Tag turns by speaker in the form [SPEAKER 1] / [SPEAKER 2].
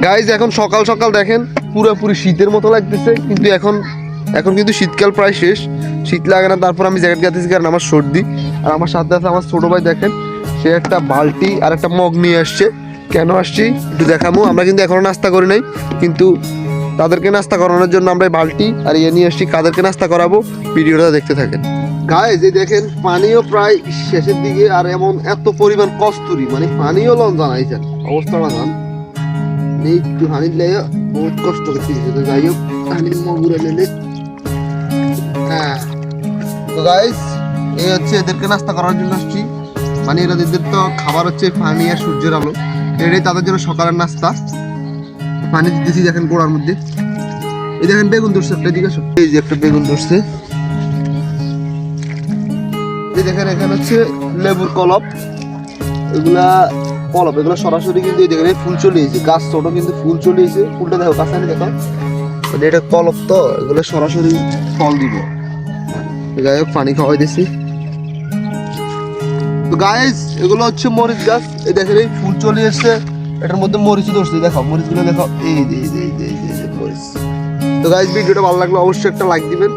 [SPEAKER 1] Guys এখন সকাল সকাল দেখেন পুরোপুরি শীতের মতো লাগতেছে, কিন্তু এখন কিন্তু শীতকাল প্রায় শেষ, শীত লাগে না। তারপর আমি জ্যাকেট গাতেছি কারণ আমার সর্দি। আর আমার সাথে আছে আমার ছোটো ভাই, দেখেন সে একটা বালতি আর একটা মগ নিয়ে আসছে। কেন আসছি একটু দেখাবো। আমরা কিন্তু এখনও নাস্তা করি নাই, কিন্তু তাদেরকে নাস্তা করানোর জন্য আমরা বালতি আর ইয়ে নিয়ে আসছি। কাদেরকে নাস্তা করাবো ভিডিওটা দেখতে থাকেন। গাইজ এই দেখেন পানিও প্রায় শেষের দিকে, আর এত পরিমাণ কস্তুরি, মানে পানিও লন জানাইছেন অবস্থাটা জান একটু হানির লেগে বহুত কষ্ট করতে, যাই হোক হানির মগুরা লেলে। হ্যাঁ তো গাইজ এই হচ্ছে এদেরকে নাস্তা করার জন্য আসছি। মানে এদের তো খাবার হচ্ছে পানি আর সূর্যের আলো, এটাই তাদের জন্য সকালের নাস্তা। পানি দিতেছি দেখেন গোড়ার মধ্যে। এই দেখেন বেগুন ধরছে একটা, এদিকে আসো। এই যে একটা বেগুন ধরছে। এই দেখেন এখানে হচ্ছে লেবুর কলপ, এগুলা কলপ, এগুলো সরাসরি কিন্তু এই দেখেন ফুল চলে এসেছে, গাছ ছোট কিন্তু ফুল চলে এসেছে। ফুলটা দেখো কাছে দেখো, মানে এটা কলপ তো এগুলো সরাসরি ফল দিব। যাই হোক পানি খাওয়াই দিছি। তো গাইস এগুলো হচ্ছে মরিচ গাছ, এই দেখেন এই ফুল চলে এসছে, এটার মধ্যে মরিচ ধরছে, দেখো মরিচগুলো দেখো, এই যে মরিচ। তো গাইস ভিডিওটা ভালো লাগলে অবশ্যই একটা লাইক দিবেন।